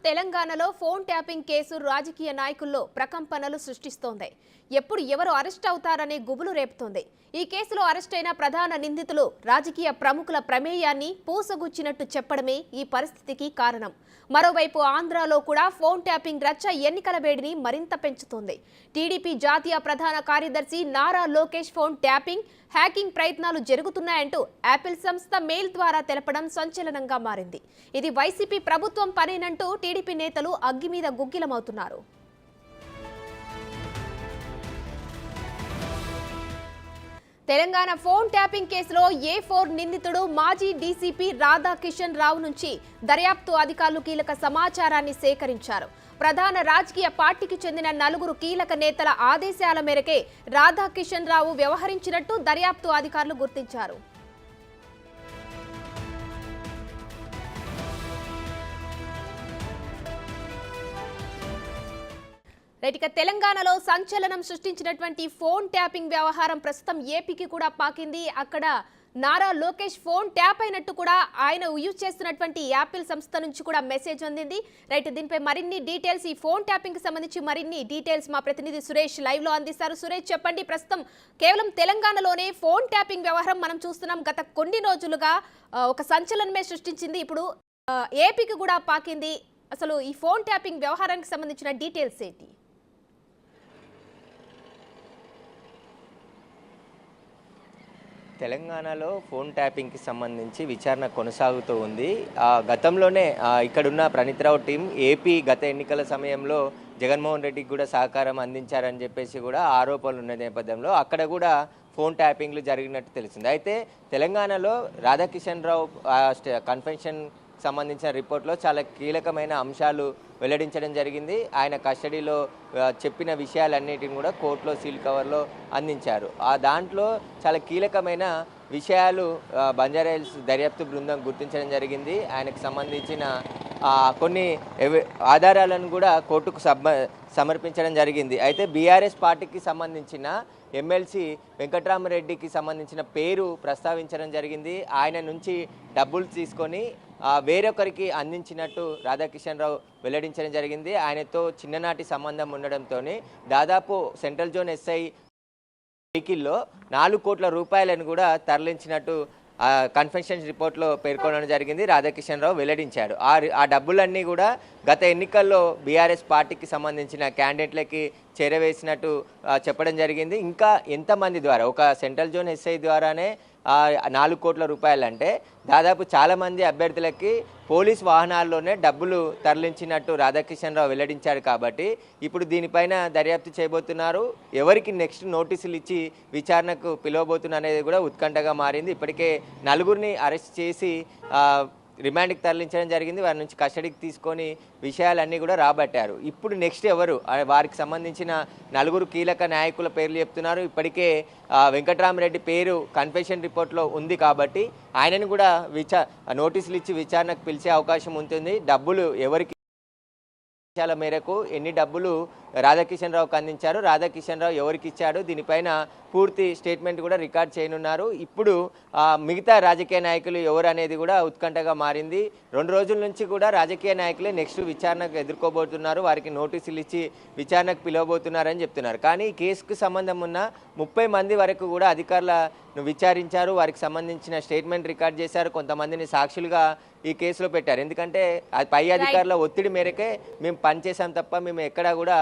తెలంగాణలో phone tapping case రాజకీయ నాయకుల్లో ప్రకంపనలు సృష్టిస్తోంది. ఎప్పుడు ఎవరు అరెస్ట్ అవుతారనే గుబులు రేపుతోంది. ఈ కేసులో అరెస్ట్ అయిన ప్రధాన నిందితులు రాజకీయ ప్రముఖుల ప్రమేయాన్ని పూసగుచ్చినట్టు చెప్పడమే ఈ పరిస్థితికి కారణం. మరోవైపు ఆంధ్రాలో కూడా ఫోన్ ట్యాపింగ్ రచ్చ ఎన్నికల వేడిని మరింత పెంచుతోంది. టీడీపీ జాతీయ ప్రధాన కార్యదర్శి Nara Lokesh phone tapping, hacking ప్రయత్నాలు జరుగుతున్నాయంటూ యాపిల్ సంస్థ మెయిల్ ద్వారా తెలపడం సంచలనంగా మారింది. ఇది వైసీపీ ప్రభుత్వం పనేనంటూ టీడీపీ నేతలు అగ్గి మీద గుగ్గిలమవుతున్నారు. తెలంగాణ ఫోన్ ట్యాపింగ్ కేసులో A4 నిందితుడు మాజీ డీసీపీ రాధాకిషన్ రావు నుంచి దర్యాప్తు అధికారులు కీలక సమాచారాన్ని సేకరించారు. ప్రధాన రాజకీయ పార్టీకి చెందిన 4 కీలక నేతల ఆదేశాల మేరకే రాధాకిషన్ రావు వ్యవహరించినట్టు దర్యాప్తు అధికారులు గుర్తించారు. ఇక తెలంగాణలో సంచలనం సృష్టించినటువంటి ఫోన్ ట్యాపింగ్ వ్యవహారం ప్రస్తుతం ఏపీకి కూడా పాకింది. అక్కడ నారా లోకేష్ ఫోన్ ట్యాప్ అయినట్టు కూడా ఆయన యూజ్ చేస్తున్నటువంటి యాపిల్ సంస్థ నుంచి కూడా మెసేజ్ అందింది. దీనిపై మరిన్ని డీటెయిల్స్, ఈ ఫోన్ ట్యాపింగ్ కి సంబంధించి మరిన్ని డీటెయిల్స్ మా ప్రతినిధి సురేష్ లైవ్ లో అందిస్తారు. సురేష్, చెప్పండి. ప్రస్తుతం కేవలం తెలంగాణలోనే ఫోన్ ట్యాపింగ్ వ్యవహారం మనం చూస్తున్నాం. గత కొన్ని రోజులుగా ఒక సంచలనమే సృష్టించింది. ఇప్పుడు ఏపీకి కూడా పాకింది. అసలు ఈ ఫోన్ ట్యాపింగ్ వ్యవహారానికి సంబంధించిన డీటెయిల్స్ ఏంటి? తెలంగాణలో ఫోన్ ట్యాపింగ్కి సంబంధించి విచారణ కొనసాగుతూ ఉంది. గతంలోనే ఇక్కడున్న ప్రణీత్రావు టీం ఏపీ గత ఎన్నికల సమయంలో జగన్మోహన్ రెడ్డికి కూడా సహకారం అందించారని చెప్పేసి కూడా ఆరోపణలు ఉన్న నేపథ్యంలో అక్కడ కూడా ఫోన్ ట్యాపింగ్లు జరిగినట్టు తెలిసింది. అయితే తెలంగాణలో రాధాకిషన్ రావు కన్ఫెషన్ సంబంధించిన రిపోర్ట్లో చాలా కీలకమైన అంశాలు వెల్లడించడం జరిగింది. ఆయన కస్టడీలో చెప్పిన విషయాలన్నిటిని కూడా కోర్టులో సీల్ కవర్లో అందించారు. దాంట్లో చాలా కీలకమైన విషయాలు బంజారాహిల్స్ దర్యాప్తు బృందం గుర్తించడం జరిగింది. ఆయనకు సంబంధించిన కొన్ని ఆధారాలను కూడా కోర్టుకు సమర్పించడం జరిగింది. అయితే బీఆర్ఎస్ పార్టీకి సంబంధించిన ఎమ్మెల్సీ వెంకట్రామరెడ్డికి సంబంధించిన పేరు ప్రస్తావించడం జరిగింది. ఆయన నుంచి డబ్బులు తీసుకొని వేరొకరికి అందించినట్టు రాధాకిషన్ రావు వెల్లడించడం జరిగింది. ఆయనతో చిన్ననాటి సంబంధం ఉండడంతో దాదాపు సెంట్రల్ జోన్ ఎస్ఐ వెహికల్లో 4 కోట్ల రూపాయలను కూడా తరలించినట్టు కన్ఫెషన్ రిపోర్ట్లో పేర్కొనడం జరిగింది. రాధాకిషన్ రావు వెల్లడించాడు. ఆ డబ్బులన్నీ కూడా గత ఎన్నికల్లో బీఆర్ఎస్ పార్టీకి సంబంధించిన క్యాండిడేట్లకి చేరవేసినట్టు చెప్పడం జరిగింది. ఇంకా ఎంతమంది ద్వారా, ఒక సెంట్రల్ జోన్ ఎస్ఐ ద్వారానే 4 కోట్ల రూపాయలు అంటే దాదాపు చాలామంది అభ్యర్థులకి పోలీస్ వాహనాల్లోనే డబ్బులు తరలించినట్టు రాధాకిషన్ రావు వెల్లడించారు. కాబట్టి ఇప్పుడు దీనిపైన దర్యాప్తు చేయబోతున్నారు. ఎవరికి నెక్స్ట్ నోటీసులు ఇచ్చి విచారణకు పిలవబోతున్నారు అనేది కూడా ఉత్కంఠగా మారింది. ఇప్పటికే 4గురిని అరెస్ట్ చేసి రిమాండ్కి తరలించడం జరిగింది. వారి నుంచి కస్టడీకి తీసుకొని విషయాలన్నీ కూడా రాబట్టారు. ఇప్పుడు నెక్స్ట్ ఎవరు, వారికి సంబంధించిన 4 కీలక నాయకుల పేర్లు చెప్తున్నారు. ఇప్పటికే వెంకట్రామరెడ్డి పేరు కన్ఫెషన్ రిపోర్ట్లో ఉంది కాబట్టి ఆయనను కూడా నోటీసులు ఇచ్చి విచారణకు పిలిచే అవకాశం ఉంటుంది. డబ్బులు ఎవరికి మేరకు ఎన్ని డబ్బులు రాధాకిషన్ రావుకి అందించారు, రాధాకిషన్ రావు ఎవరికి ఇచ్చాడు, దీనిపైన పూర్తి స్టేట్మెంట్ కూడా రికార్డ్ చేయనున్నారు. ఇప్పుడు మిగతా రాజకీయ నాయకులు ఎవరు అనేది కూడా ఉత్కంఠగా మారింది. 2 రోజుల నుంచి కూడా రాజకీయ నాయకులే నెక్స్ట్ విచారణకు ఎదుర్కోబోతున్నారు. వారికి నోటీసులు ఇచ్చి విచారణకు పిలవబోతున్నారని చెప్తున్నారు. కానీ ఈ కేసుకు సంబంధం ఉన్న 30 మంది వరకు కూడా అధికారులను విచారించారు. వారికి సంబంధించిన స్టేట్మెంట్ రికార్డ్ చేశారు. కొంతమందిని సాక్షులుగా ఈ కేసులో పెట్టారు. ఎందుకంటే పై అధికారుల ఒత్తిడి మేరకే మేము పనిచేసాం తప్ప మేము ఎక్కడా కూడా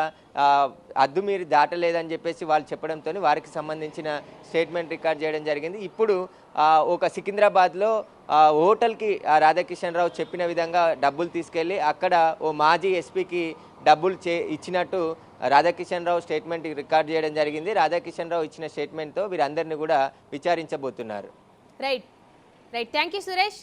అద్దు మీరు దాటలేదని చెప్పేసి వాళ్ళు చెప్పడంతో వారికి సంబంధించిన స్టేట్మెంట్ రికార్డ్ చేయడం జరిగింది. ఇప్పుడు ఒక సికింద్రాబాద్లో హోటల్కి రాధాకిషన్ రావు చెప్పిన విధంగా డబ్బులు తీసుకెళ్ళి అక్కడ ఓ మాజీ ఎస్పీకి డబ్బులు ఇచ్చినట్టు రాధాకిషన్ రావు స్టేట్మెంట్ రికార్డ్ చేయడం జరిగింది. రాధాకిషన్ రావు ఇచ్చిన స్టేట్మెంట్తో వీరందరినీ కూడా విచారించబోతున్నారు. Right thank you Suresh.